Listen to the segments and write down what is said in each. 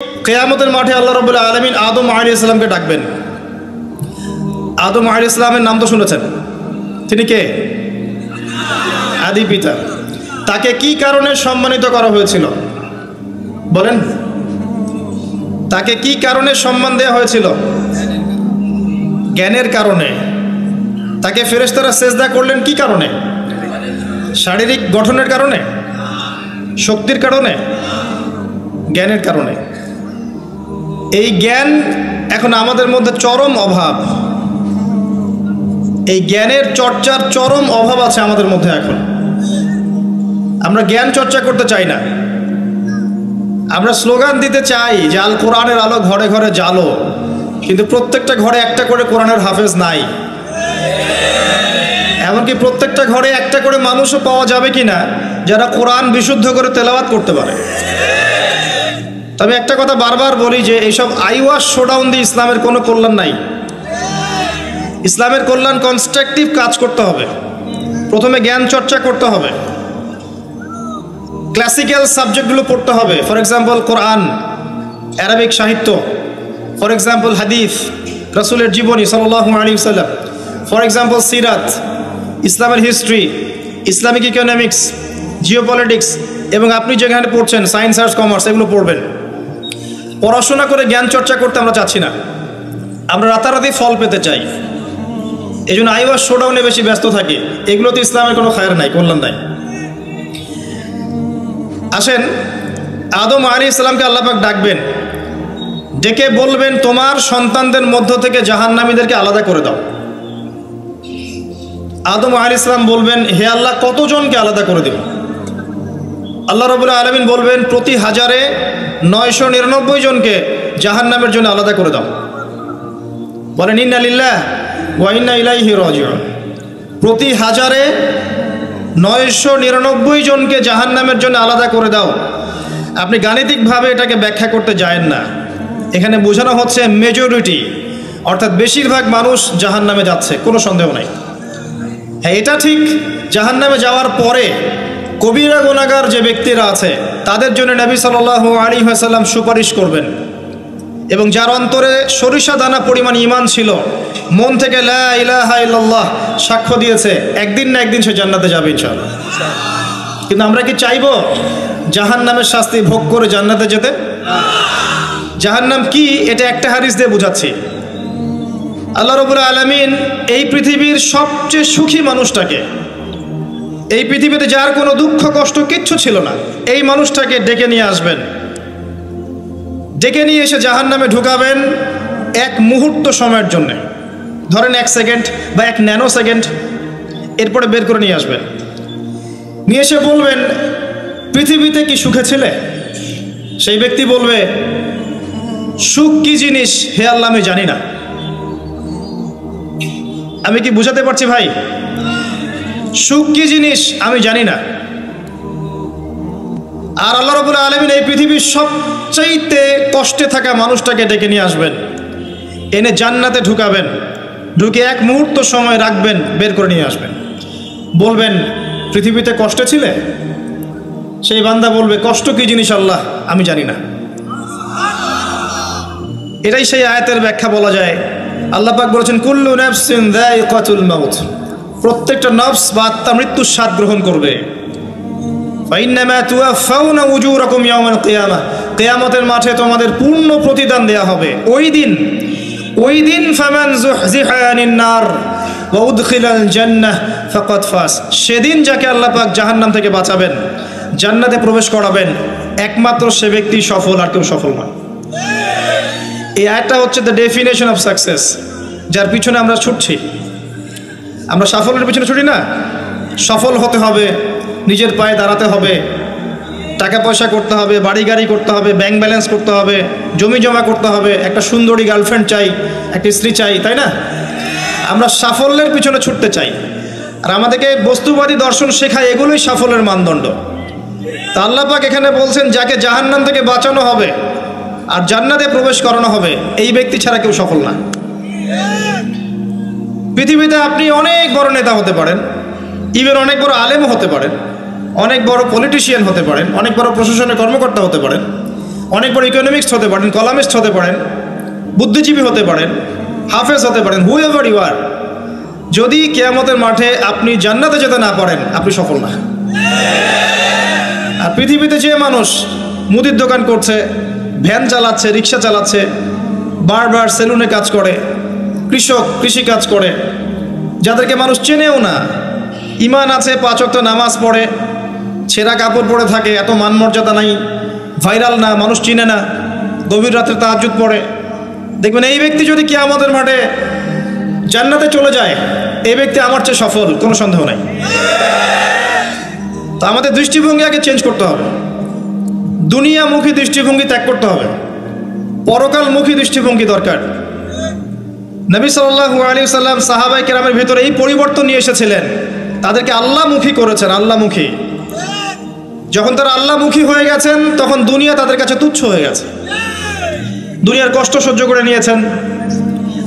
কিয়ামতের মাঠে আল্লাহ রাব্বুল আলামিন আদম আলাইহিস সালামকে ডাকবেন। আদম আলাইহিস সালামের নাম তো শুনেছেন, তিনি কে? আদি পিতা। তাকে কি কারণে সম্মানিত করা হয়েছিল বলেন? তাকে কি কারণে সম্মান দেওয়া হয়েছিল? জ্ঞানের কারণে। তাকে ফেরেশতারা সেজদা করলেন কি কারণে? শারীরিক গঠনের কারণে, শক্তির কারণে, জ্ঞানের কারণে। এই জ্ঞান এখন আমাদের মধ্যে চরম অভাব। এই জ্ঞানের চর্চার চরম অভাব আছে আমাদের মধ্যে। এখন আমরা জ্ঞান চর্চা করতে চাই না। আমরা স্লোগান দিতে চাই যে আল কোরআনের আলো ঘরে ঘরে জ্বালো, কিন্তু প্রত্যেকটা ঘরে একটা করে কোরআনের হাফেজ নাই। এমনকি প্রত্যেকটা ঘরে একটা করে মানুষও পাওয়া যাবে কিনা যারা কোরআন বিশুদ্ধ করে তেলাওয়াত করতে পারে। তবে একটা কথা বারবার বলি যে এইসব আইওয়াশ শোডাউন দিয়ে ইসলামের কোনো কল্যাণ নাই। ইসলামের কল্যাণ কনস্ট্রাকটিভ কাজ করতে হবে। প্রথমে জ্ঞান চর্চা করতে হবে, ক্লাসিক্যাল সাবজেক্টগুলো পড়তে হবে। ফর এক্সাম্পল কোরআন, অ্যারাবিক সাহিত্য, ফর এক্সাম্পল হাদিস, রাসূলের জীবনী সাল্লাল্লাহু আলাইহি ওয়াসাল্লাম, ফর এক্সাম্পল সিরাত, ইসলামের হিস্ট্রি, ইসলামিক ইকোনমিক্স, জিওপলিটিক্স, এবং আপনি যেখানে পড়ছেন সায়েন্স, আর্টস, কমার্স, এগুলো পড়বেন। পড়াশোনা করে জ্ঞান চর্চা করতে আমরা চাচ্ছি না, আমরা রাতারাতি ফল পেতে চাই। এই জন্য আইওয়াশ শোডাউনে বেশি ব্যস্ত থাকি। এগুলোতে ইসলামের কোনো খায়ের নাই, কল্যাণ নাই। আসেন, আদম আলাইহিস সালামকে আল্লাহ পাক ডাকবেন, ডেকে বলবেন তোমার সন্তানদের মধ্য থেকে জাহান্নামীদেরকে আলাদা করে দাও। আদম আলাইহিস সালাম বলবেন, হে আল্লাহ, কতজনকে আলাদা করে দেব? আল্লাহ রাব্বুল আলামিন বলবেন, প্রতি 1000-এ 999 জনকে জাহান্নামের জন্য আলাদা করে দাও। বলেন ইন্না লিল্লাহি ওয়া ইন্না ইলাইহি রাজিউন। প্রতি 1000-এ 999 জনকে জাহান্নামের জন্য আলাদা করে দাও। আপনি গাণিতিকভাবে এটাকে ব্যাখ্যা করতে যায়েন না। এখানে বোঝানো হচ্ছে মেজরিটি, অর্থাৎ বেশিরভাগ মানুষ জাহান্নামে যাচ্ছে, কোনো সন্দেহ নাই। হ্যাঁ, এটা ঠিক, জাহান্নামে যাওয়ার পরে কবিরা গুনাহগার যে ব্যক্তিরা আছে তাদের জন্য নবী সাল্লাল্লাহু আলাইহি ওয়াসাল্লাম সুপারিশ করবেন, এবং যার অন্তরে সরিষা দানা পরিমাণ ঈমান ছিল, মন থেকে লা ইলাহা ইল্লাল্লাহ সাক্ষ্য দিয়েছে, একদিন না একদিন সে জান্নাতে যাবে ইনশাআল্লাহ। কিন্তু আমরা কি চাইবো জাহান্নামের শাস্তি ভোগ করে জান্নাতে যেতে? জাহান্নাম কি, এটা একটা হাদিস দিয়ে বোঝাচ্ছি। আল্লাহ রাব্বুল আলামিন এই পৃথিবীর সবচেয়ে সুখী মানুষটাকে, এই পৃথিবীতে যার কোনো দুঃখ কষ্ট কিচ্ছু ছিল না, এই মানুষটাকে ডেকে নিয়ে আসবেন। ডেকে নিয়ে এসে জাহান্নামে ঢুকাবেন এক মুহূর্ত সময়ের জন্যে, ধরেন 1 সেকেন্ড বা 1 ন্যানো সেকেন্ড। এরপরে বের করে নিয়ে আসবেন, নিয়ে এসে বলবেন, পৃথিবীতে কি সুখে ছিলে? সেই ব্যক্তি বলবে, সুখ কি জিনিস হে আল্লাহ আমি জানি না। আমি কি বুঝাতে পারছি ভাই? সুখ কি জিনিস আমি জানি না। আর আল্লাহ রাব্বুল আলামিন এই পৃথিবীর সবচাইতে কষ্টে থাকা মানুষটাকে ডেকে নিয়ে আসবেন, এনে জান্নাতে ঢুকাবেন, ঢুকে 1 মুহূর্ত সময় রাখবেন, বের করে নিয়ে আসবেন। বলবেন, পৃথিবীতে কষ্টে ছিলে? সেই বান্দা বলবে, কষ্ট কি জিনিস আল্লাহ আমি জানি না। এটাই সেই আয়াতের ব্যাখ্যা বলা যায়। আল্লাহ পাক বলেছেন, কুল্লু নাফসিন যায়িকাতুল মাউত, প্রত্যেকটা নফস বা আত্মা মৃত্যুর স্বাদ গ্রহণ করবে। ফাইন্নামা তুওয়াফাউনা উজুরাকুম ইয়াওমাল কিয়ামাহ, কিয়ামতের মাঠে তোমাদের পূর্ণ প্রতিদান দেয়া হবে। ওই দিন ফামান যুহজিহা আনিন নার ওয়া উদখিলাল জান্নাহ ফাকাদ ফাজ, সেদিন যাকে আল্লাহ পাক জাহান্নাম থেকে বাঁচাবেন, জান্নাতে প্রবেশ করাবেন, একমাত্র সে ব্যক্তি সফল, আর কেউ সফল নয়। এই আয়াতটা হচ্ছে দ্য ডেফিনেশন অফ সাকসেস, যার পিছনে আমরা ছুটছি। আমরা সাফল্যের পিছনে ছুটি না। সফল হতে হবে, নিজের পায়ে দাঁড়াতে হবে, টাকা পয়সা করতে হবে, বাড়ি গাড়ি করতে হবে, ব্যাংক ব্যালেন্স করতে হবে, জমি জমা করতে হবে, একটা সুন্দরী গার্লফ্রেন্ড চাই, একটা স্ত্রী চাই, তাই না? আমরা সাফল্যের পিছনে ছুটতে চাই। আর আমাদেরকে বস্তুবাদী দর্শন শেখায় এগুলোই সাফল্যের মানদণ্ড। তা আল্লাহ পাক এখানে বলছেন, যাকে জাহান্নাম থেকে বাঁচানো হবে আর জান্নাতে প্রবেশ করানো হবে, এই ব্যক্তি ছাড়া কেউ সফল না। পৃথিবীতে আপনি অনেক বড় নেতা হতে পারেন, ইভেন অনেক বড় আলেমও হতে পারেন, অনেক বড় পলিটিশিয়ান হতে পারেন, অনেক বড় প্রশাসনের কর্মকর্তা হতে পারেন, অনেক বড় ইকোনমিক্স হতে পারেন, কলামিস্ট হতে পারেন, বুদ্ধিজীবী হতে পারেন, হাফেজ হতে পারেন, হু এভার ইউ আর, যদি কিয়ামতের মাঠে আপনি জান্নাতে যেতে না পারেন আপনি সফল না। আর পৃথিবীতে যে মানুষ মুদির দোকান করছে, ভ্যান চালাচ্ছে, রিক্সা চালাচ্ছে, বারবার সেলুনে কাজ করে, কৃষক কৃষি কাজ করে, যাদেরকে মানুষ চেনেও না, ইমান আছে, 5 ওয়াক্ত নামাজ পড়ে, ছেঁড়া কাপড় পরে থাকে, এত মান মর্যাদা নাই, ভাইরাল না, মানুষ চিনে না, গভীর রাতে তাহাজ্জুদ পড়ে, দেখবেন এই ব্যক্তি যদি কিয়ামতের মাঠে জান্নাতে চলে যায়, এই ব্যক্তি আমার চেয়ে সফল, কোনো সন্দেহ নাই। তো আমাদের দৃষ্টিভঙ্গি আগে চেঞ্জ করতে হবে, দুনিয়ামুখী দৃষ্টিভঙ্গি ত্যাগ করতে হবে, পরকালমুখী দৃষ্টিভঙ্গি দরকার। নবী সাল্লাল্লাহু আলাইহি ওয়াসাল্লাম সাহাবায়ে কেরামের ভিতরে এই পরিবর্তন নিয়ে এসেছিলেন, তাদেরকে আল্লাহমুখী করেছেন, আল্লাহমুখী। যখন তারা আল্লাহমুখী হয়ে গেছেন তখন দুনিয়া তাদের কাছে তুচ্ছ হয়ে গেছে, দুনিয়ার কষ্ট সহ্য করে নিয়েছেন,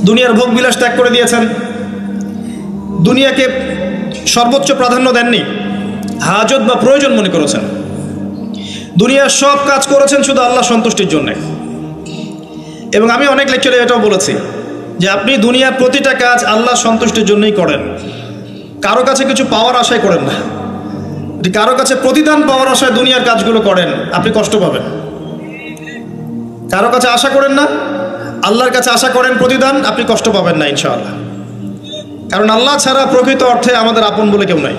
দুনিয়ার ভোগ বিলাস ত্যাগ করে দিয়েছেন, দুনিয়াকে সর্বোচ্চ প্রাধান্য দেননি, হাজত বা প্রয়োজন মনে করেছেন, দুনিয়ার সব কাজ করেছেন শুধু আল্লাহ সন্তুষ্টির জন্য। এবং আমি অনেক লেকচারে এটাও বলেছি যে আপনি দুনিয়ার প্রতিটা কাজ আল্লাহ সন্তুষ্টির জন্যই করেন, কারো কাছে কিছু পাওয়ার আশায় করেন না। যদি কারো কাছে প্রতিদান পাওয়ার আশায় দুনিয়ার কাজগুলো করেন আপনি কষ্ট পাবেন। কারো কাছে আশা করেন না, আল্লাহর কাছে আশা করেন প্রতিদান, আপনি কষ্ট পাবেন না ইনশাআল্লাহ। কারণ আল্লাহ ছাড়া প্রকৃত অর্থে আমাদের আপন বলে কেউ নাই,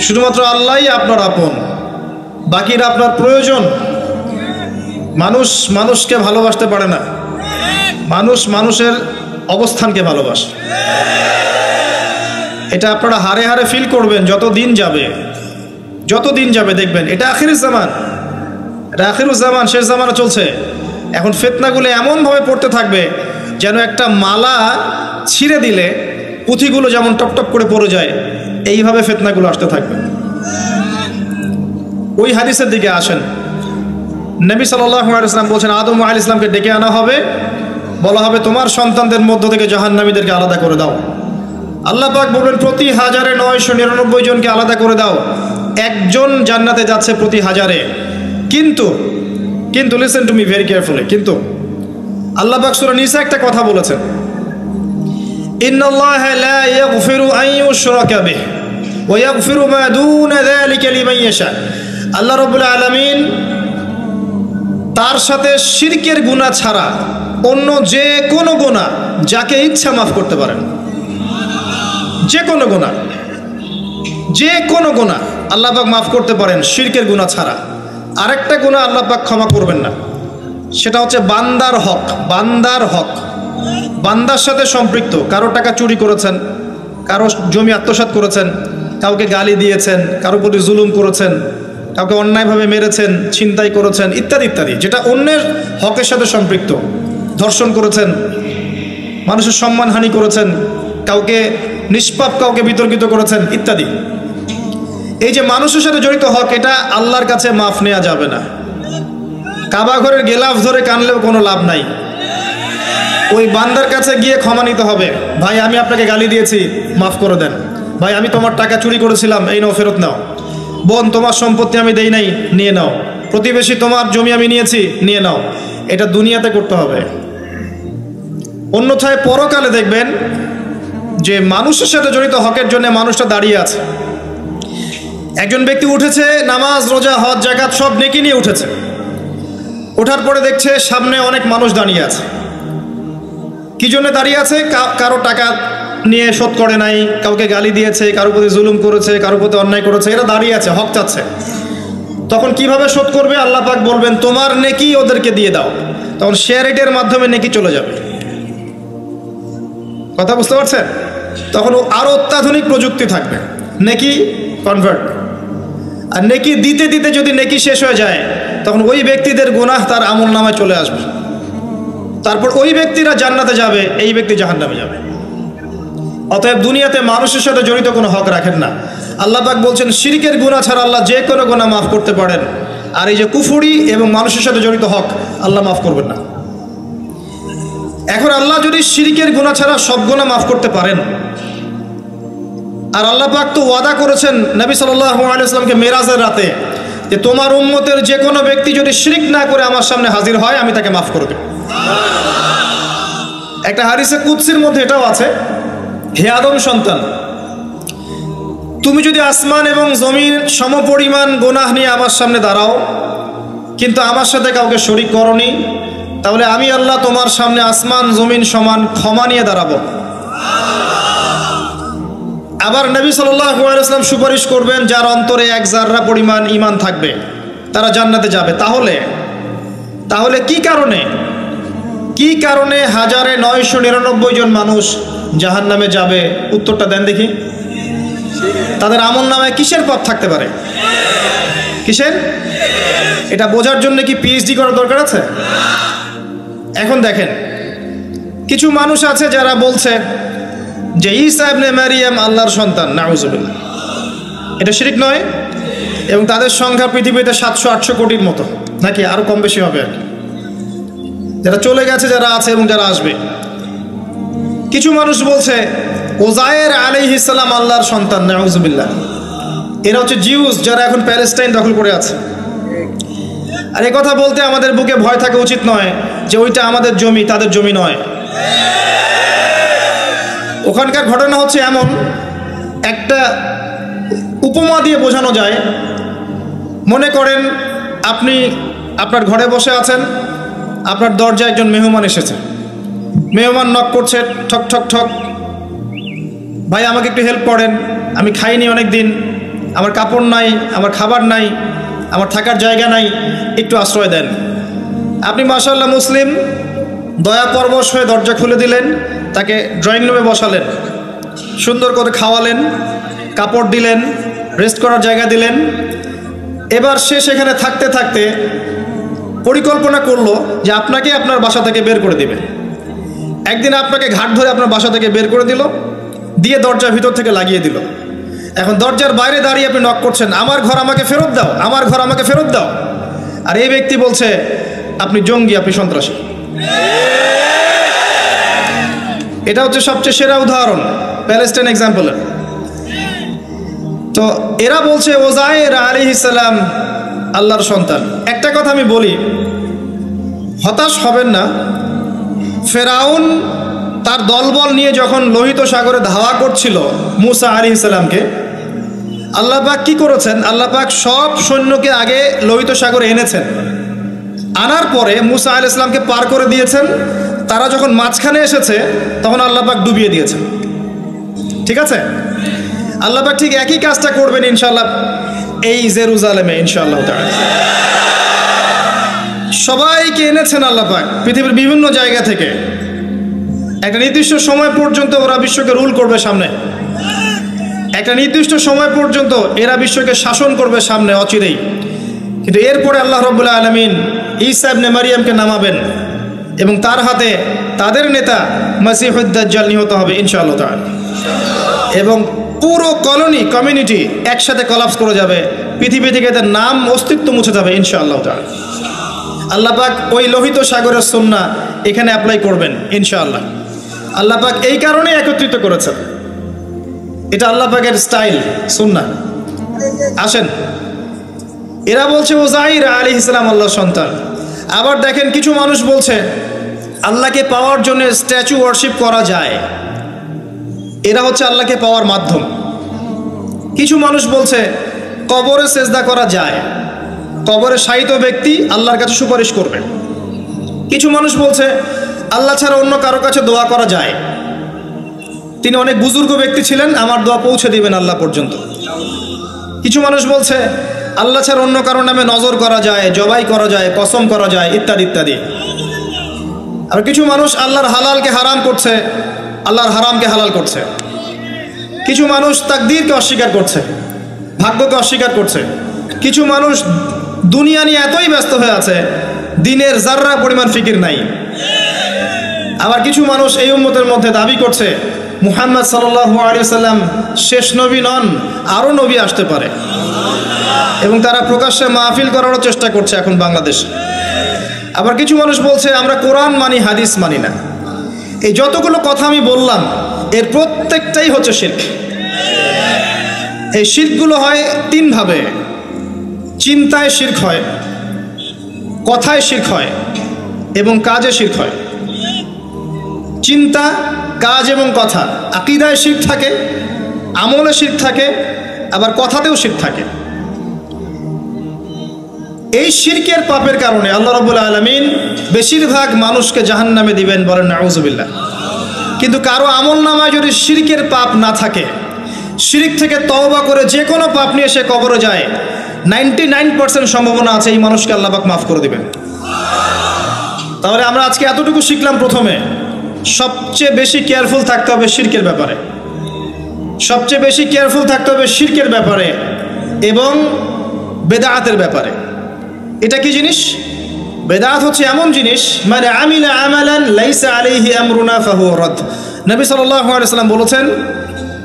শুধুমাত্র আল্লাহই আপনার আপন, বাকিরা আপনার প্রয়োজন। মানুষ মানুষকে ভালোবাসতে পারে না, মানুষ মানুষের অবস্থানকে ভালোবাসে। এটা আপনারা হারে হারে ফিল করবেন যত দিন যাবে দেখবেন এটা আখিরুজ জামান, এটা আখিরুজ জামান, শেষ জামানা চলছে। এখন ফিতনাগুলো এমনভাবে পড়তে থাকবে যেন একটা মালা ছিঁড়ে দিলে পুঁথিগুলো যেমন টপ টপ করে পড়ে যায়, এইভাবে ফিতনাগুলো আসতে থাকবে। ওই হাদিসের দিকে আসেন, নবী সাল্লাল্লাহু আলাইহি ওয়াসাল্লাম বলছেন আদম আলাইহিস সালামকে ডেকে আনা হবে, বলা হবে তোমার সন্তানদের মধ্য থেকে জাহান্নামীদেরকে আলাদা করে দাও। আল্লাহ পাক বলবেন প্রতি 1999 জনকে আলাদা করে দাও, একজন জান্নাতে যাচ্ছে প্রতি 1000-এ। কিন্তু listen to me very carefully, কিন্তু আল্লাহ পাক সূরা নিসা একটা কথা বলেছেন, ইন্নাল্লাহা লা ইয়াগফিরু আন ইউশরাকা বিহি ওয়া ইয়াগফিরু মা দুনা যালিকা লিমান ইয়াশা। আল্লাহ রাব্বুল আলামিন তার সাথে শিরকের গুনাহ ছাড়া অন্য যে কোনো গুনাহ যাকে ইচ্ছা মাফ করতে পারেন, যে কোনো গুনাহ আল্লাহ পাক মাফ করতে পারেন শিরকের গুনাহ ছাড়া। আরেকটা গুনাহ আল্লাহ পাক ক্ষমা করবেন না, সেটা হচ্ছে বান্দার হক। বান্দার সাথে সম্পৃক্ত, কারো টাকা চুরি করেছেন, কারো জমি আত্মসাৎ করেছেন, কাউকে গালি দিয়েছেন, কারো প্রতি জুলুম করেছেন, কাউকে অন্যায়ভাবে মেরেছেন, ছিনতাই করেছেন, ইত্যাদি ইত্যাদি, যেটা অন্যের হকের সাথে সম্পৃক্ত। ধর্ষণ করেছেন, মানুষের সম্মানহানি করেছেন, কাউকে নিষ্পাপ কাউকে বিতর্কিত করেছেন ইত্যাদি। এই যে মানুষের সাথে জড়িত হক, এটা আল্লাহর কাছে মাফ নেওয়া যাবে না। কাবা ঘরের গেলাফ ধরে কানলেও কোনো লাভ নাই, ওই বান্দার কাছে গিয়ে ক্ষমা নিতে হবে। ভাই আমি আপনাকে গালি দিয়েছি, মাফ করে দেন। ভাই আমি তোমার টাকা চুরি করেছিলাম, এই নাও ফেরত নাও। বোন তোমার সম্পত্তি আমি দেই নাই, নিয়ে নাও। প্রতিবেশী তোমার জমি আমি নিয়েছি, নিয়ে নাও। এটা দুনিয়াতে করতে হবে। অন্যথায় পরকালে দেখবেন যে মানুষের সাথে জড়িত হকের জন্য মানুষটা দাঁড়িয়ে আছে। একজন ব্যক্তি উঠেছে, নামাজ রোজা হজ যাকাত সব নেকি নিয়ে উঠেছে, ওঠার পরে দেখছে সামনে অনেক মানুষ দাঁড়িয়ে আছে। কি জন্য দাঁড়িয়ে আছে? কারো টাকা নিয়ে শোধ করে নাই, কাউকে গালি দিয়েছে, কারো প্রতি জুলুম করেছে, কারো প্রতি অন্যায় করেছে, এরা দাঁড়িয়ে আছে, হক চাচ্ছে। তখন কিভাবে শোধ করবে? আল্লাহ পাক বলবেন তোমার নেকি ওদেরকে দিয়ে দাও। তখন শেয়ার রেটের মাধ্যমে নেকি চলে যাবে। কথা বুঝতে পারছেন? তখন আরো অত্যাধুনিক প্রযুক্তি থাকবে, নেকি কনভার্ট। আর নেকি দিতে দিতে যদি নেকি শেষ হয়ে যায়, তখন ওই ব্যক্তিদের গুনাহ তার আমল নামায় চলে আসবে। তারপর ওই ব্যক্তিরা জান্নাতে যাবে, এই ব্যক্তি জাহান্নামে যাবে। অতএব দুনিয়াতে মানুষের সাথে জড়িত কোনো হক রাখেন না। আল্লাহ পাক বলছেন শিরকের গুনাহ ছাড়া আল্লাহ যে কোনো গুনাহ মাফ করতে পারেন, আর এই যে কুফরি এবং মানুষের সাথে জড়িত হক আল্লাহ মাফ করবেন না। এখন আল্লাহ যদি শিরকের গুনাহ ছাড়া সব গুনাহ মাফ করতে পারেন, আর আল্লাহ পাক তো ওয়াদা করেছেন নবী সাল্লাল্লাহু আলাইহি ওয়াসাল্লামকে মেরাজের রাতে যে তোমার উম্মতের যে কোনো ব্যক্তি যদি শিরক না করে আমার সামনে হাজির হয় আমি তাকে মাফ করে দেব। একটা হাদিসে কুদসির মধ্যে এটাও আছে, হে আদম সন্তান, তুমি যদি আসমান এবং জমিন সমপরিমাণ গুনাহ নিয়ে আমার সামনে দাঁড়াও কিন্তু আমার সাথে কাউকে শরীক করনি, তাহলে আমি আল্লাহ তোমার সামনে আসমান জমিন সমান ক্ষমা নিয়ে দাঁড়াবো। আবার নবী সাল্লাল্লাহু আলাইহি ওয়াসাল্লাম সুপারিশ করবেন যার অন্তরে এক জাররা পরিমাণ ঈমান থাকবে তারা জান্নাতে যাবে। তাহলে কি কারণে 1999 জন মানুষ জাহান্নামে যাবে? উত্তরটা দেন দেখি। তাদের আমল নামায় কিসের পথ থাকতে পারে? কিসের? এটা বোঝার জন্য কি পিএইচডি করার দরকার আছে? এখন দেখেন, কিছু মানুষ আছে যারা বলছে যে ঈসা ইবনে মারিয়াম আল্লাহর সন্তান, নাউজুবিল্লাহ। এটা শিরক নয়? এবং তাদের সংখ্যা পৃথিবীতে 700-800 কোটির মতো, নাকি আরো কম বেশি হবে আর কি, যারা চলে গেছে, যারা আছে এবং যারা আসবে। কিছু মানুষ বলছে ওজায়ের আলাইহিস সালাম আল্লাহর সন্তান, নাউজুবিল্লাহ। এরা হচ্ছে জিউস যারা এখন প্যালেস্টাইন দখল করে আছে। আর এই কথা বলতে আমাদের বুকে ভয় থাকা উচিত নয় যে ওইটা আমাদের জমি, তাদের জমি নয়। ওখানকার ঘটনা হচ্ছে এমন, একটা উপমা দিয়ে বোঝানো যায়। মনে করেন আপনি আপনার ঘরে বসে আছেন, আপনার দরজায় একজন মেহমান এসেছে। মেহমান নক করছে, ঠক ঠক ঠক, ভাই আমাকে একটু হেল্প করেন, আমি খাইনি অনেক দিন, আমার কাপড় নাই, আমার খাবার নাই, আমার থাকার জায়গা নাই, একটু আশ্রয় দেন। আপনি মাশাআল্লাহ মুসলিম, দয়া পরবশ হয়ে দরজা খুলে দিলেন, তাকে ড্রয়িং রুমে বসালেন, সুন্দর করে খাওয়ালেন, কাপড় দিলেন, রেস্ট করার জায়গা দিলেন। এবার সে সেখানে থাকতে থাকতে পরিকল্পনা করলো যে আপনাকে আপনার বাসা থেকে বের করে দিবে। একদিন আপনাকে ঘাট ধরে আপনার বাসা থেকে বের করে দিল, দিয়ে দরজার ভিতর থেকে লাগিয়ে দিল। এখন দরজার বাইরে দাঁড়িয়ে আপনি নক করছেন, আমার ঘর আমাকে ফেরত দাও, আমার ঘর আমাকে ফেরত দাও। আর এই ব্যক্তি বলছে আপনি জঙ্গি, আপনি সন্ত্রাসী। এটা হচ্ছে সবচেয়ে সেরা উদাহরণ প্যালেস্টাইন এক্সাম্পলের। তো এরা বলছে ওজায়ের আলাইহিস সালাম আল্লাহর সন্তান। একটা কথা আমি বলি, হতাশ হবেন না। ফেরাউন তার দলবল নিয়ে যখন লোহিত সাগরে ধাওয়া করছিল মুসা আলাইহিস সালামকে, আল্লাহ পাক কি করেছেন? আল্লাহ পাক সব সৈন্যকে আগে লোহিত সাগরে এনেছেন, আনার পরে মুসা আলাইহিস সালামকে পার করে দিয়েছেন। তারা যখন মাঝখানে এসেছে তখন আল্লাহ পাক ডুবিয়ে দিয়েছেন। ঠিক আছে? আল্লাহ পাক ঠিক একই কাজটা করবেন ইনশাআল্লাহ এই জেরুজালেমে ইনশাআল্লাহ তাআলা। সবাইকে এনেছেন আল্লাহ পাক পৃথিবীর বিভিন্ন জায়গা থেকে। একটা নির্দিষ্ট সময় পর্যন্ত ওরা বিশ্বকে রুল করবে সামনে, একটা নির্দিষ্ট সময় পর্যন্ত এরা বিশ্বকে শাসন করবে সামনে অচিরেই। কিন্তু এরপরে আল্লাহ রাব্বুল আলামিন ঈসা ইবনে মারিয়ামকে নামাবেন এবং তার হাতে তাদের নেতা মাসিহুদ দাজ্জাল নিহত হবে ইনশাআল্লাহ তাআলা। এবং পুরো কমিউনিটি একসাথে কলাপস করে যাবে, পৃথিবী থেকে তার নাম অস্তিত্ব মুছে যাবে ইনশাআল্লাহ তাআলা। আল্লাহ পাক ওই লোহিত সাগরের সুন্নাহ এখানে অ্যাপ্লাই করবেন ইনশাআল্লাহ। আল্লাহ পাক এই কারণে একত্রিত করেছেন, এটা আল্লাহ পাকের স্টাইল, সুন্নাহ। আসেন, এরা বলছে ওজাইর আলাইহিস সালাম আল্লাহর সন্তান। আবার দেখেন কিছু মানুষ বলছে আল্লাহকে পাওয়ার জন্য স্ট্যাচু ওয়ার্শিপ করা যায়, এরা হচ্ছে আল্লাহকে পাওয়ার মাধ্যম। কিছু মানুষ বলছে কবরে সেজদা করা যায়, কবরে শায়িত ব্যক্তি আল্লাহর কাছে সুপারিশ করবে। কিছু মানুষ বলছে আল্লাহ ছাড়া অন্য কারো কাছে দোয়া করা যায়, তিনি অনেক বুজুর্গ ব্যক্তি ছিলেন, আমার দোয়া পৌঁছে দিবেন আল্লাহ পর্যন্ত। কিছু মানুষ বলছে আল্লাহ ছাড়া অন্য কারো নামে নজর করা যায়, জবাই করা যায়, কসম করা যায়, ইত্যাদি ইত্যাদি। আর কিছু মানুষ আল্লাহর হালালকে হারাম করছে, আল্লাহর হারামকে হালাল করছে। কিছু মানুষ তাকদীরকে অস্বীকার করছে, ভাগ্যকে অস্বীকার করছে। কিছু মানুষ দুনিয়া নিয়ে এতই ব্যস্ত হয়ে আছে দিনের জাররা পরিমাণ ফিকির নাই। আবার কিছু মানুষ এই উম্মতের মধ্যে দাবি করছে মুহাম্মদ সাল্লাল্লাহু আলাইহি ওয়াসাল্লাম শেষ নবী নন, আরও নবী আসতে পারে, এবং তারা প্রকাশ্যে মাহফিল করারও চেষ্টা করছে এখন বাংলাদেশে। আবার কিছু মানুষ বলছে আমরা কোরআন মানি, হাদিস মানি না। এই যতগুলো কথা আমি বললাম এর প্রত্যেকটাই হচ্ছে শিরক। এই শিরকগুলো হয় তিনভাবে। চিন্তায় শিরক হয়, কথায় শিরক হয় এবং কাজে শিরক হয়। চিন্তা, কাজ এবং কথা, আকীদায় শিরক থাকে, আমলে শিরক থাকে, আবার কথাতেও শিরক থাকে। এই শিরকের পাপের কারণে আল্লাহ রাব্বুল আলামিন বেশিরভাগ মানুষকে জাহান্নামে দিবেন, বলেন নাউযুবিল্লাহ। কিন্তু কারো আমলনামায় যদি শিরকের পাপ না থাকে, শিরক থেকে তওবা করে যে কোনো পাপ নিয়ে সে কবরে যায়, 99% সম্ভাবনা আছে এই মানুষকে আল্লাহ পাক মাফ করে দিবেন। তাহলে আমরা আজকে এতটুকু শিখলাম, প্রথমে সবচেয়ে বেশি কেয়ারফুল থাকতে হবে শিরকের ব্যাপারে, সবচেয়ে বেশি কেয়ারফুল থাকতে হবে শিরকের ব্যাপারে এবং বেদাআতের ব্যাপারে। এটা কি জিনিস? বেদাআত হচ্ছে এমন জিনিস, মানে আমিলা আমালান লাইসা আলাইহি আমরুনা ফাহুয়া রাদ। নবী সাল্লাল্লাহু আলাইহি ওয়াসাল্লাম বলেছেন,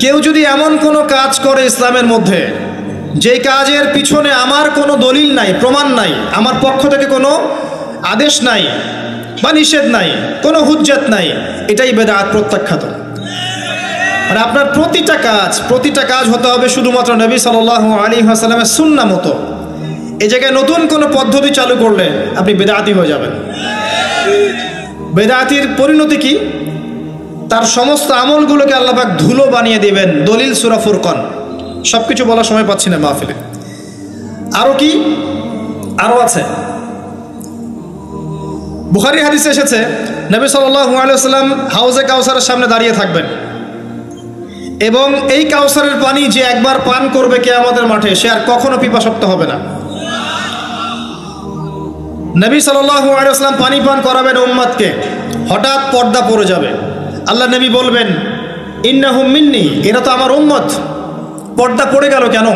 কেউ যদি এমন কোনো কাজ করে ইসলামের মধ্যে যে কাজের পিছনে আমার কোনো দলিল নাই, প্রমাণ নাই, আমার পক্ষ থেকে কোনো আদেশ নাই বা নিষেধ নাই, কোনো হুজ্জত নাই, এটাই বেদাআত, প্রত্যাখ্যাত। মানে আপনার প্রতিটা কাজ হতে হবে শুধুমাত্র নবী সাল্লাল্লাহু আলাইহি ওয়াসাল্লামের সুন্নাহ মতো। এই জায়গায় নতুন কোনো পদ্ধতি চালু করলে আপনি বেদাতি হয়ে যাবেন। বেদাতির পরিণতি কি? তার সমস্ত আমলগুলোকে আল্লাহ পাক ধুলো বানিয়ে দিবেন। দলিল সূরা ফুরকান। সব কিছু বলার সময় পাচ্ছি না মাহফিলে। আরও কি? আরও আছে। বুখারী হাদিসে এসেছে, নবী সাল্লাল্লাহু আলাইহি ওয়াসাল্লাম হাউজে কাউসারের সামনে দাঁড়িয়ে থাকবেন এবং এই কাউসারের পানি যে একবার পান করবে কিয়ামতের মাঠে, সে আর কখনো পিপাসার্ত হবে না। নবী সাল্লাল্লাহু আলাইহি ওয়াসাল্লাম পানি পান করাবেন উম্মতকে, হঠাৎ পর্দা পড়ে যাবে। আল্লাহ নবী বলবেন, ইন্নাহুম মিন্নি, এরা তো আমার উম্মত। পর্দা পড়ে গেল কেন?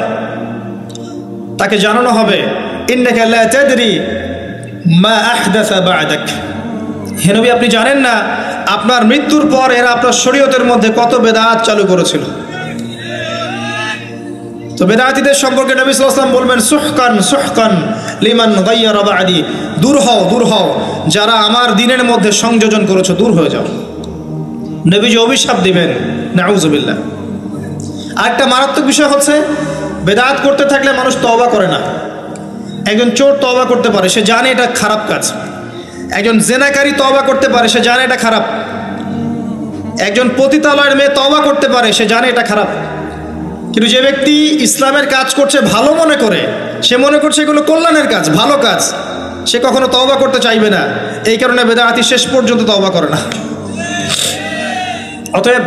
তাকে জানানো হবে, ইন্নাকা লা তাদরি মা আহদাসা বা'দাক, হে নবী আপনি জানেন না আপনার মৃত্যুর পর এরা আপনার শরীয়তের মধ্যে কত বেদাত চালু করেছিল। তো বেদাতীদের সম্পর্কে নবী সাল্লাল্লাহু আলাইহি ওয়াসাল্লাম বলবেন, সুহকান সুহকান লিমান গায়্যারা বা'দি, দূর হও যারা আমার দ্বীনের মধ্যে সংযোজন করেছো, দূর হয়ে যাও। নবীজি অভিশাপ দিবেন, নাউযুবিল্লাহ। আরেকটা মারাত্মক বিষয় হচ্ছে, বেদাত করতে থাকলে মানুষ তওবা করে না। একজন চোর তওবা করতে পারে, সে জানে এটা খারাপ কাজ। একজন জেনাকারী তওবা করতে পারে, সে জানে এটা খারাপ। একজন পতিতালয়ের মেয়ে তওবা করতে পারে, সে জানে এটা খারাপ। কিন্তু যে ব্যক্তি ইসলামের কাজ করছে ভালো মনে করে, সে মনে করছে এগুলো কল্যাণের কাজ, ভালো কাজ, সে কখনো তওবা করতে চাইবে না। এই কারণে বেদাতি শেষ পর্যন্ত তওবা করে না। অতএব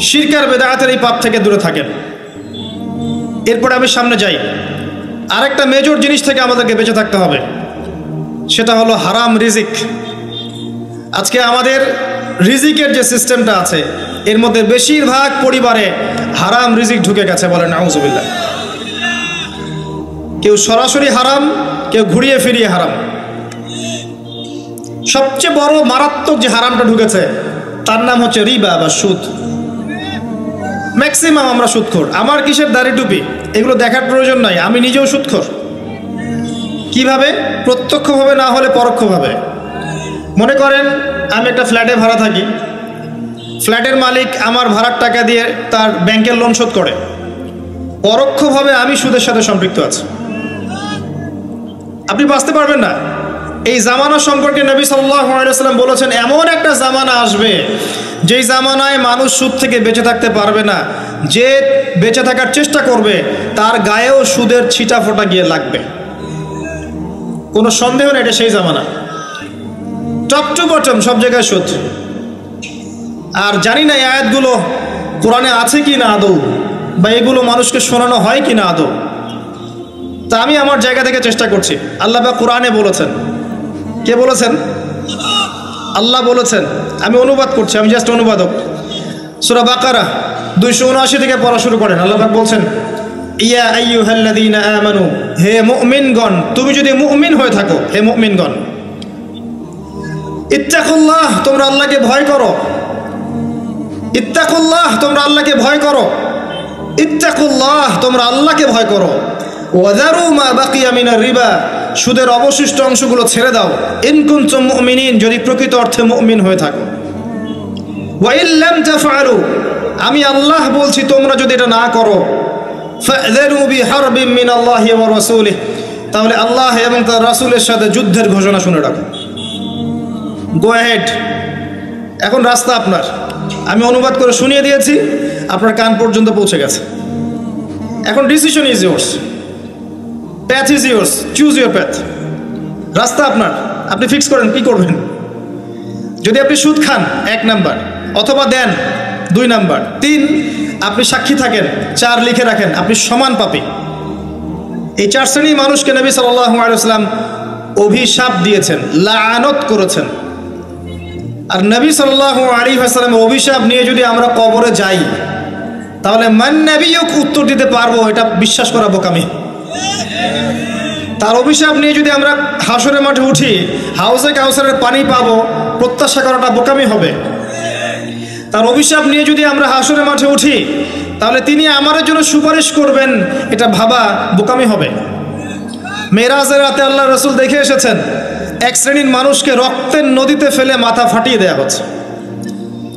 শিরক আর বেদাতের এই পাপ থেকে দূরে থাকেন। এরপরে আমি সামনে যাই। আরেকটা মেজর জিনিস থেকে আমাদেরকে বেঁচে থাকতে হবে, সেটা হলো হারাম রিজিক। আজকে আমাদের রিজিকের যে সিস্টেমটা আছে, এর মধ্যে বেশিরভাগ পরিবারে হারাম রিজিক ঢুকে গেছে, বলেন নাউযুবিল্লাহ। কেউ সরাসরি হারাম, কেউ ঘুরিয়ে ফিরিয়ে হারাম। সবচেয়ে বড় মারাত্মক যে হারামটা ঢুকেছে তার নাম হচ্ছে রিবা বা সুদ। ম্যাক্সিমাম আমরা সুদখোর। আমার কিসের দাড়ি টুপি এগুলো দেখার প্রয়োজন নাই, আমি নিজেও সুদখোর। কিভাবে? প্রত্যক্ষভাবে না হলে পরোক্ষভাবে। মনে করেন আমি একটা ফ্ল্যাটে ভাড়া থাকি, ফ্ল্যাটের মালিক আমার ভাড়ার টাকা দিয়ে তার ব্যাংকের লোন শোধ করে, পরোক্ষভাবে আমি সুদের সাথে সম্পৃক্ত আছি। আপনি বাঁচতে পারবেন না। এই জামানা সম্পর্কে নবী সাল্লাল্লাহু আলাইহি ওয়াসাল্লাম বলেছেন, এমন একটা জামানা আসবে যেই জামানায় মানুষ সুদ থেকে বেঁচে থাকতে পারবে না। যে বেঁচে থাকার চেষ্টা করবে তার গায়েও সুদের ছিটা ফোঁটা গিয়ে লাগবে, কোনো সন্দেহ নেই। এটা সেই জামানা, টপ টু বটম সব জায়গায় সুদ। আর জানি না এই আয়াতগুলো কোরআনে আছে কি না আদৌ, বা এগুলো মানুষকে শোনানো হয় কি না আদৌ। তা আমি আমার জায়গা থেকে চেষ্টা করছি। আল্লাহ পাক কোরআনে বলেছেন। কে বলেছেন? আল্লাহ বলেছেন। আমি অনুবাদ করছি, আমি জাস্ট অনুবাদক। সূরা বাকারা 279 থেকে পড়া শুরু করেন। আল্লাহ পাক বলছেন, ইয়া আইয়ুহাল্লাযীনা আমানু, হে মুমিনগণ, তুমি যদি মুমিন হয়ে থাকো, হে মুমিনগণ, ইত্তাকুল্লাহ, তোমরা আল্লাহকে ভয় করো। ইত্তাকুল্লাহ, তোমরা আল্লাহকে ভয় করো। ইত্তাকুল্লাহ, তোমরা আল্লাহকে ভয় করো। ওয়াযারু মা বাকিয়া মিনার রিবা, সুদের অবশিষ্ট অংশগুলো ছেড়ে দাও। ইন কুনতুম মুমিনিন, যদি প্রকৃত অর্থে মুমিন হয়ে থাকো। ওয়া ইন লাম তাফআলু, আমি আল্লাহ বলছি তোমরা যদি এটা না করো, ফাযরু বিহারবিন মিনাল্লাহি ওয়া রাসূলিহি, তাহলে আল্লাহ এবং তার রাসূলের সাথে যুদ্ধের ঘোষণা শুনে রাখো। গো অ্যাহেড, এখন রাস্তা আপনার। আমি অনুবাদ করে শুনিয়ে দিয়েছি, আপনার কান পর্যন্ত পৌঁছে গেছে। এখন decision is yours, path is yours, choose your path. রাস্তা আপনার, আপনি ফিক্স করেন কি করবেন। যদি আপনি সুদ খান 1 নাম্বার, অথবা দেন 2 নাম্বার, 3 আপনি সাক্ষী থাকেন, 4 লিখে রাখেন, আপনি সমান পাপী। এই 4 শ্রেণীর মানুষকে নবী সাল্লাল্লাহু আলাইহি ওয়াসাল্লাম অভিশাপ দিয়েছেন, লাআনত করেছেন। আর নবী সাল্লাল্লাহু আলাইহি ওয়াসাল্লামের অভিশাপ নিয়ে যদি আমরা কবরে যাই, তাহলে মান নবিয়ুক উত্তর দিতে পারবো, এটা বিশ্বাস করা বোকামি। তার অভিশাপ নিয়ে যদি আমরা হাসরের মাঠে উঠি, হাউজে কাউসারের পানি পাবো, প্রত্যাশা করাটা বোকামি হবে। তার অভিশাপ নিয়ে যদি আমরা হাসরের মাঠে উঠি, তাহলে তিনি আমাদের জন্য সুপারিশ করবেন, এটা ভাবা বোকামি হবে। মেরাজের রাতে আল্লাহ রাসূল দেখে এসেছেন, 1 শ্রেণীর মানুষকে রক্তের নদীতে ফেলে মাথা ফাটিয়ে দেওয়া হচ্ছে।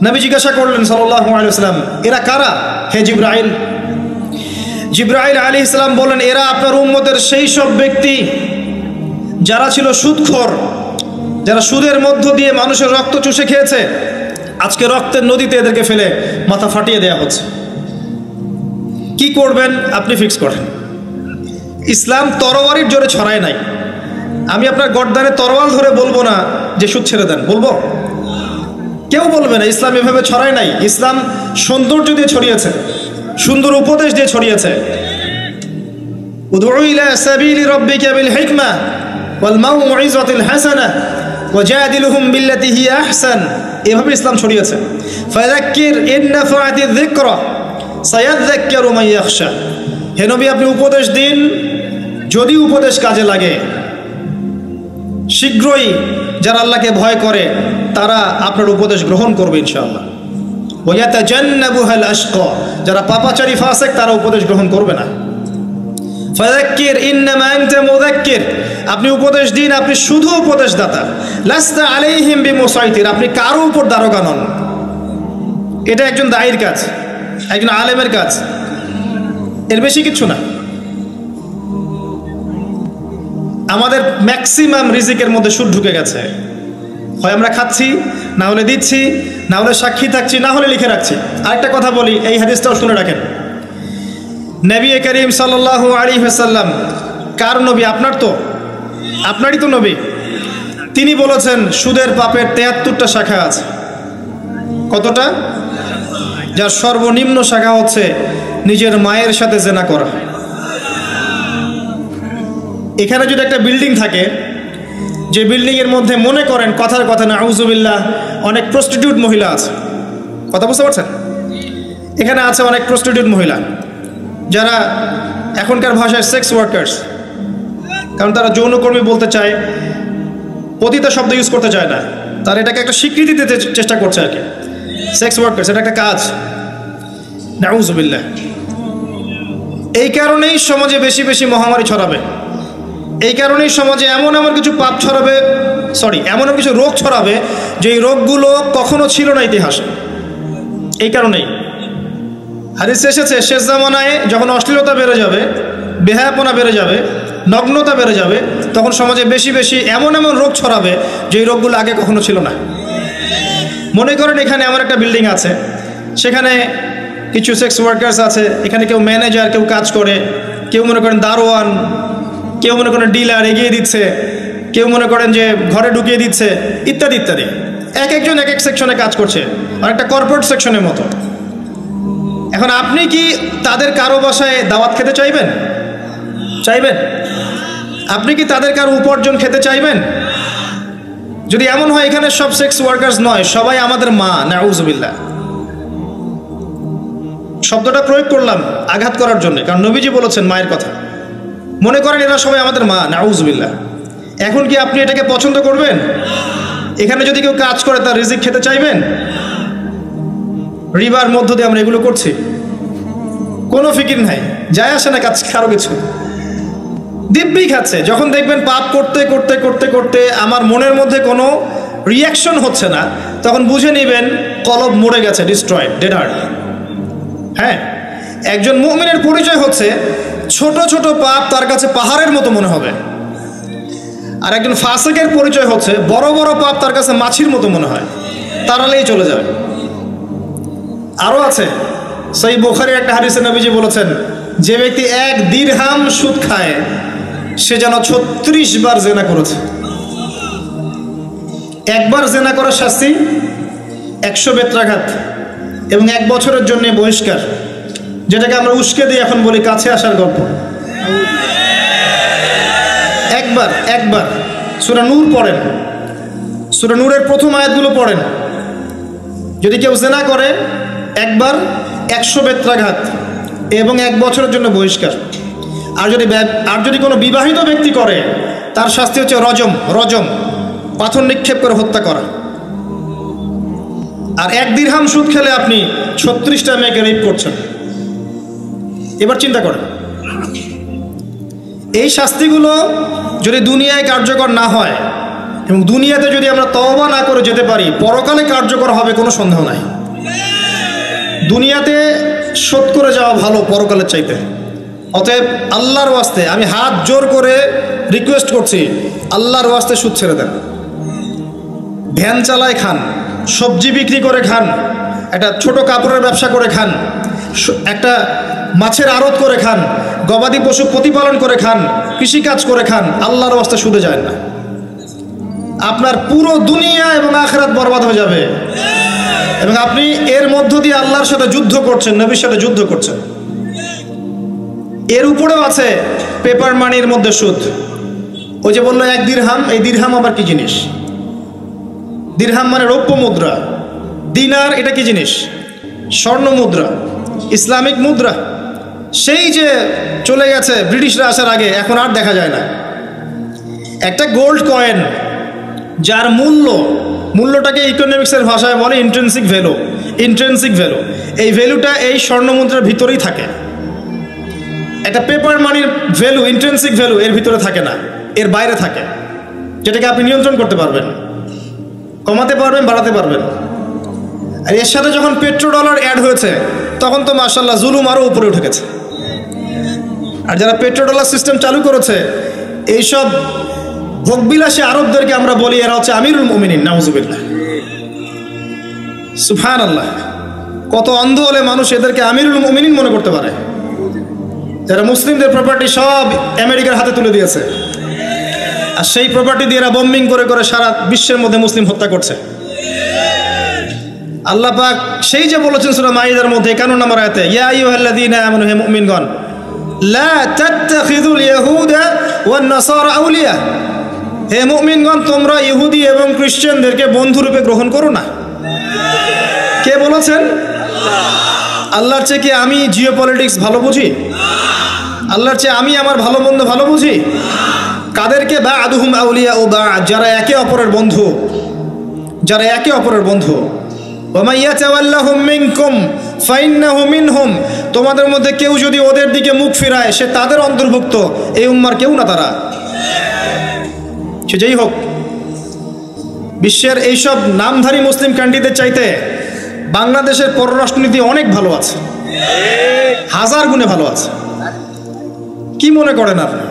নবী জিজ্ঞাসা করলেন সাল্লাল্লাহু আলাইহি ওয়াসাল্লাম, এরা কারা হে জিবরাইল? জিবরাইল আলাইহিস সালাম বলেন, এরা আপনার উম্মতের সেই সব ব্যক্তি যারা ছিল সুদখোর, যারা সুদের মধ্য দিয়ে মানুষের রক্ত চুষে খেয়েছে। আজকে রক্তের নদীতে এদেরকে ফেলে মাথা ফাটিয়ে দেওয়া হচ্ছে। কি করবেন আপনি ফিক্স করেন। ইসলাম তরবারির জোরে ছড়ায় নাই। আমি আপনার গর্দানে তরোয়াল ধরে বলবো না যে সুদ ছেড়ে দেন, বলবো? কেউ বলবে না। ইসলাম এভাবে ছড়ায় নাই। ইসলাম সৌন্দর্য দিয়ে ছড়িয়েছে, সুন্দর উপদেশ দিয়ে ছড়িয়েছে। উদউ ইলা সাবিলি রাব্বিকা বিল হিকমা ওয়াল মাউইযাতিল হাসানাহ ওয়াজাদিলহুম বিল্লাতি হিয়া আহসান, এভাবে ইসলাম ছড়িয়েছে। ফাযাক্কির ইন নাফাআতিয যিকরা সায়াযাক্কারু মান ইয়াখশা, হে নবী আপনি উপদেশ দিন, যদি উপদেশ কাজে লাগে শীঘ্রই যারা আল্লাহকে ভয় করে তারা আপনার উপদেশ গ্রহণ করবে ইনশাআল্লাহ। ওয়ায়াতাজান্নাবুহাল আশকা, যারা পাপাচারী ফাসিক তারা উপদেশ গ্রহণ করবে না। ফাযাক্কির ইন্নামা আনতা মুযাক্কির, আপনি উপদেশ দিন, আপনি শুধু উপদেশদাতা। লাস্তা আলাইহিম বিমুসাইতির, আপনি কারো উপর দারোগা নন। এটা একজন দায়ীর কাজ, একজন আলেমের কাজ, এর বেশি কিছু না। আমাদের ম্যাক্সিমাম রিজিকের মধ্যে সুদ ঢুকে গেছে। হয় আমরা খাচ্ছি, না হলে দিচ্ছি, না হলে সাক্ষী থাকছি, না হলে লিখে রাখছি। আরেকটা কথা বলি, এই হাদিসটাও শুনে রাখেন। নবী করিম সাল্লাল্লাহু আলাইহি ওয়াসাল্লাম কার নবী? আপনার তো, আপনারই তো নবী। তিনি বলেছেন সুদের পাপের 73টা শাখা আছে। কতটা? যার সর্বনিম্ন শাখা হচ্ছে নিজের মায়ের সাথে জেনা করা। এখানে যদি একটা বিল্ডিং থাকে, যে বিল্ডিংয়ের মধ্যে মনে করেন কথার কথা না আউযুবিল্লাহ অনেক প্রস্টিটিউট মহিলা আছে, কথা বুঝতে পারছেন? এখানে আছে অনেক প্রস্টিটিউট মহিলা, যারা এখনকার ভাষায় সেক্স ওয়ার্কার্স, কারণ তারা যৌনকর্মী বলতে চায়, পতিতা শব্দ ইউজ করতে চায় না। তারা এটাকে একটা স্বীকৃতি দিতে চেষ্টা করছে আর কি। সেক্স ওয়ার্কার্স এটা একটা কাজ, নাউযুবিল্লাহ। এই কারণেই সমাজে বেশি বেশি মহামারী ছড়াবে। এই কারণেই সমাজে এমন কিছু পাপ ছড়াবে, এমন কিছু রোগ ছড়াবে যে এই রোগগুলো কখনো ছিল না ইতিহাসে। এই কারণেই হাদিসে এসেছে, শেষ জামানায় যখন অশ্লীলতা বেড়ে যাবে, বেহায়াপনা বেড়ে যাবে, নগ্নতা বেড়ে যাবে, তখন সমাজে বেশি বেশি এমন রোগ ছড়াবে যে এই রোগগুলো আগে কখনো ছিল না। মনে করেন এখানে এমন একটা বিল্ডিং আছে, সেখানে কিছু সেক্স ওয়ার্কার্স আছে, এখানে কেউ ম্যানেজার, কেউ কাজ করে, কেউ মনে করেন দারোয়ান, কেউ মনে করেন ডিলার এগিয়ে দিচ্ছে, কেউ মনে করেন যে ঘরে ঢুকিয়ে দিচ্ছে, ইত্যাদি ইত্যাদি। একজন এক সেকশনে কাজ করছে, অনেকটা কর্পোরেট সেকশনের মতো। এখন আপনি কি তাদের কারো বাসায় দাওয়াত খেতে চাইবেন? আপনি কি তাদের কারো উপার্জন খেতে চাইবেন? যদি এমন হয় এখানে সব সেক্স ওয়ার্কার্স নয়, সবাই আমাদের মা, নাউযুবিল্লাহ। শব্দটা প্রয়োগ করলাম আঘাত করার জন্য, কারণ নবীজি বলেছেন মায়ের কথা। মনে করেন এরা সবাই আমাদের মা, নাউযুবিল্লাহ। এখন কি আপনি এটাকে পছন্দ করবেন? এখানে যদি কেউ কাজ করে তার রিজিক খেতে চাইবেন? রিবার মধ্য দিয়ে আমরা এগুলো করছি, কোনো ফিকির নাই, যায় আসে না কাজ কারো কিছু, দিব্যি খাচ্ছে। যখন দেখবেন পাপ করতে করতে করতে করতে আমার মনের মধ্যে কোনো রিয়াকশন হচ্ছে না, তখন বুঝে নেবেন কলব মরে গেছে, ডিস্ট্রয়েড, ডেড হার্ট। হ্যাঁ, একজন মুমিনের পরিচয় হচ্ছে ছোট ছোট পাপ তার কাছে পাহাড়ের মতো মনে হবে, আর একজন ফাসিকের পরিচয় হচ্ছে বড় বড় পাপ তার কাছে মাছির মতো মনে হয়, তাড়ালেই চলে যাবে। আরও আছে, সহিহ বুখারীর একটা হাদিসে নবীজি বলেছেন, যে ব্যক্তি 1 দিরহাম সুদ খায় সে যেন 36 বার জেনা করেছে। একবার জেনা করার শাস্তি 100 বেত্রাঘাত এবং 1 বছরের জন্য বহিষ্কার, যেটাকে আমরা উস্কে দিয়ে এখন বলি কাছে আসার গল্প। একবার সূরা নূর পড়েন, সূরা নূরের প্রথম আয়াতগুলো পড়েন। যদি কেউ জেনা করে একবার 100 বেত্রাঘাত এবং 1 বছরের জন্য বহিষ্কার। আর যদি কোনো বিবাহিত ব্যক্তি করে তার শাস্তি হচ্ছে রজম, পাথর নিক্ষেপ করে হত্যা করা। আর 1 দিরহাম সুদ খেলে আপনি 36টা মেয়েকে রেপ করছেন। এবার চিন্তা করেন, এই শাস্তিগুলো যদি দুনিয়ায় কার্যকর না হয় এবং দুনিয়াতে যদি আমরা তওবা না করে যেতে পারি, পরকালে কার্যকর হবে কোনো সন্দেহ নাই। দুনিয়াতে শোধ করে যাওয়া ভালো পরকালের চাইতে। অতএব আল্লাহর ওয়াস্তে আমি হাত জোর করে রিকোয়েস্ট করছি, আল্লাহর ওয়াস্তে সুদ ছেড়ে দেন। ভ্যান চালায় খান, সবজি বিক্রি করে খান, একটা ছোট কাপড়ের ব্যবসা করে খান, একটা মাছের আড়ত করে খান, গবাদি পশু প্রতিপালন করে খান, কৃষিকাজ করে খান, আল্লাহর ওয়াস্তে সুদে যায় না। আপনার পুরো দুনিয়া এবং আখিরাত বরবাদ হয়ে যাবে এবং আপনি এর মধ্য দিয়ে আল্লাহর সাথে যুদ্ধ করছেন, নবীর সাথে যুদ্ধ করছেন। এর উপরেও আছে পেপার মানির মধ্যে সুদ। ওই যে বললো 1 দিরহাম, এই দিরহাম আবার কি জিনিস? দিরহাম মানে রৌপ্য মুদ্রা। দিনার এটা কি জিনিস? স্বর্ণ মুদ্রা, ইসলামিক মুদ্রা। সেই যে চলে গেছে ব্রিটিশরা আসার আগে, এখন আর দেখা যায় না। একটা গোল্ড কয়েন যার মূল্যটাকে ইকোনমিক্সের ভাষায় বলে ইন্ট্রিনসিক ভ্যালু। এই ভ্যালুটা এই স্বর্ণ মুদ্রার ভিতরেই থাকে। একটা পেপার মানির ভ্যালু, ইন্ট্রিনসিক ভ্যালু এর ভিতরে থাকে না, এর বাইরে থাকে, যেটাকে আপনি নিয়ন্ত্রণ করতে পারবেন, কমাতে পারবেন, বাড়াতে পারবেন। আর এর সাথে যখন পেট্রোডলার অ্যাড হয়েছে তখন তো মাশাআল্লাহ জুলুম আরও উপরে উঠে গেছে। আর যারা পেট্রোডলার সিস্টেম চালু করেছে, এইসব ভোগবিলাসী আরবদেরকে আমরা বলি এরা হচ্ছে আমিরুল মুমিনিন, নাউজুবিল্লাহ, সুবহানাল্লাহ। কত অন্ধ হলে মানুষ এদেরকে আমিরুল মুমিনিন মনে করতে পারে, যারা মুসলিমদের প্রপার্টি সব আমেরিকার হাতে তুলে দিয়েছে, আর সেই প্রপার্টি দিয়ে এরা বম্বিং করে করে সারা বিশ্বের মধ্যে মুসলিম হত্যা করছে। আল্লাহ পাক সেই যে বলেছেন সূরা মাইদার মধ্যে 51 নম্বর আয়াতে, ইয়া আইয়ুহাল্লাযীনা আমানু, হে মুমিনগণ, লা তাত্তাখিযুল ইয়াহুদা ওয়ান নাসারা আউলিয়া, হে মুমিনগণ তোমরা ইহুদি এবং খ্রিস্টানদেরকে বন্ধুরূপে গ্রহণ করো না। কে বলেছেন? আল্লাহর চেয়ে কি আমি জিওপলিটিক্স ভালো বুঝি? আল্লাহর চেয়ে আমি আমার ভালো মন্দ ভালো বুঝি? কাদেরকে? বা'দুহুম আউলিয়া ও বা'দ, যারা একে অপরের বন্ধু, যারা একে অপরের বন্ধু। ওয়া মান ইয়াতাওয়াল্লাহুম মিনকুম ফাইন্নাহু মিনহুম, তোমাদের মধ্যে কেউ যদি ওদের দিকে মুখ ফিরায় সে তাদের অন্তর্ভুক্ত, এই উম্মার কেউ না তারা। সে যেই হোক, বিশ্বের এইসব নামধারী মুসলিম কান্ট্রিদের চাইতে বাংলাদেশের পররাষ্ট্রনীতি অনেক ভালো আছে, 1000 গুণে ভালো আছে। কি মনে করেন আপনি?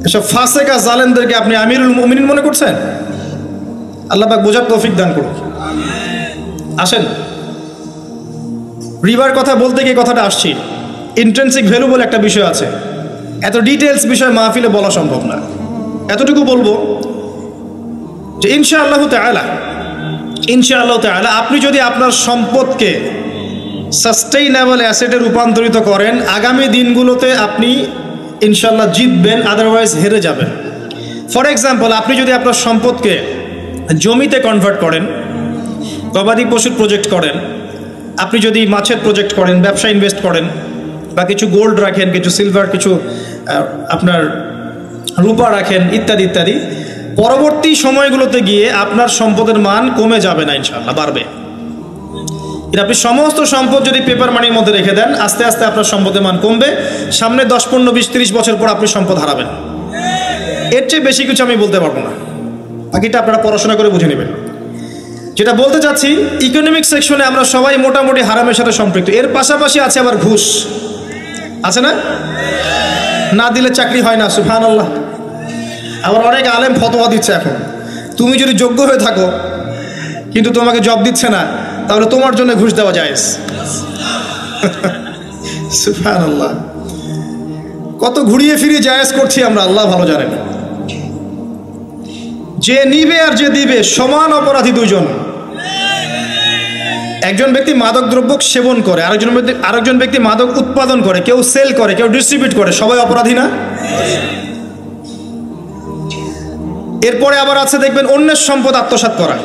এসব ফাসেকা জালেমদেরকে আপনি আমিরুল মুমিনিন মনে করছেন? আল্লাহ পাক বোঝার তৌফিক দান করুন। আসেন, রিবার কথা বলতে গিয়ে কথাটা আসছি, ইন্ট্রিনসিক ভ্যালু বলে একটা বিষয় আছে। এত ডিটেলস বিষয় মাহফিলে বলা সম্ভব না, এতটুকু বলবো যে ইনশাআল্লাহ তাআলা আপনি যদি আপনার সম্পদকে সাস্টেইনেবল অ্যাসেটে রূপান্তরিত করেন, আগামী দিনগুলোতে আপনি ইনশাআল্লাহ জিতবেন, আদারওয়াইজ হেরে যাবেন। ফর এক্সাম্পল, আপনি যদি আপনার সম্পদকে জমিতে কনভার্ট করেন, গবাদি পশুর প্রজেক্ট করেন, আপনি যদি মাছের প্রজেক্ট করেন, ব্যবসা ইনভেস্ট করেন, বা কিছু গোল্ড রাখেন, কিছু সিলভার, কিছু আপনার রূপা রাখেন, ইত্যাদি ইত্যাদি, পরবর্তী সময়গুলোতে গিয়ে আপনার সম্পদের মান কমে যাবে না, ইনশাআল্লাহ বাড়বে। এটা আপনি সমস্ত সম্পদ যদি পেপার মানির মধ্যে রেখে দেন, আস্তে আস্তে আপনার সম্পদের মান কমবে। সামনে 10, 15, 20, 30 বছর পর আপনি সম্পদ হারাবেন। এর চেয়ে বেশি কিছু আমি বলতে পারবো না, বাকিটা আপনারা পড়াশোনা করে বুঝে নেবেন। যেটা বলতে চাচ্ছি, ইকোনমিক সেকশনে আমরা সবাই মোটামুটি হারামের সাথে সম্পৃক্ত। এর পাশাপাশি আছে আবার ঘুষ, আছে না? না দিলে চাকরি হয় না, সুবহানাল্লাহ। আবার অনেক আলেম ফতোয়া দিচ্ছে এখন, তুমি যদি যোগ্য হয়ে থাকো কিন্তু তোমাকে জব দিচ্ছে না, তাহলে তোমার জন্য ঘুষ দেওয়া জায়েজ। সুবহানাল্লাহ, কত ঘুরিয়ে ফিরিয়ে জায়েজ করছি আমরা, আল্লাহ ভালো জানেন। যে নিবে আর যে দিবে সমান অপরাধী দুইজন। একজন ব্যক্তি মাদক দ্রব্য সেবন করে, আরেকজন ব্যক্তি মাদক উৎপাদন করে, কেউ সেল করে, কেউ ডিস্ট্রিবিউট করে, সবাই অপরাধী না? এরপরে আবার আছে দেখবেন অন্যের সম্পদ আত্মসাৎ করা।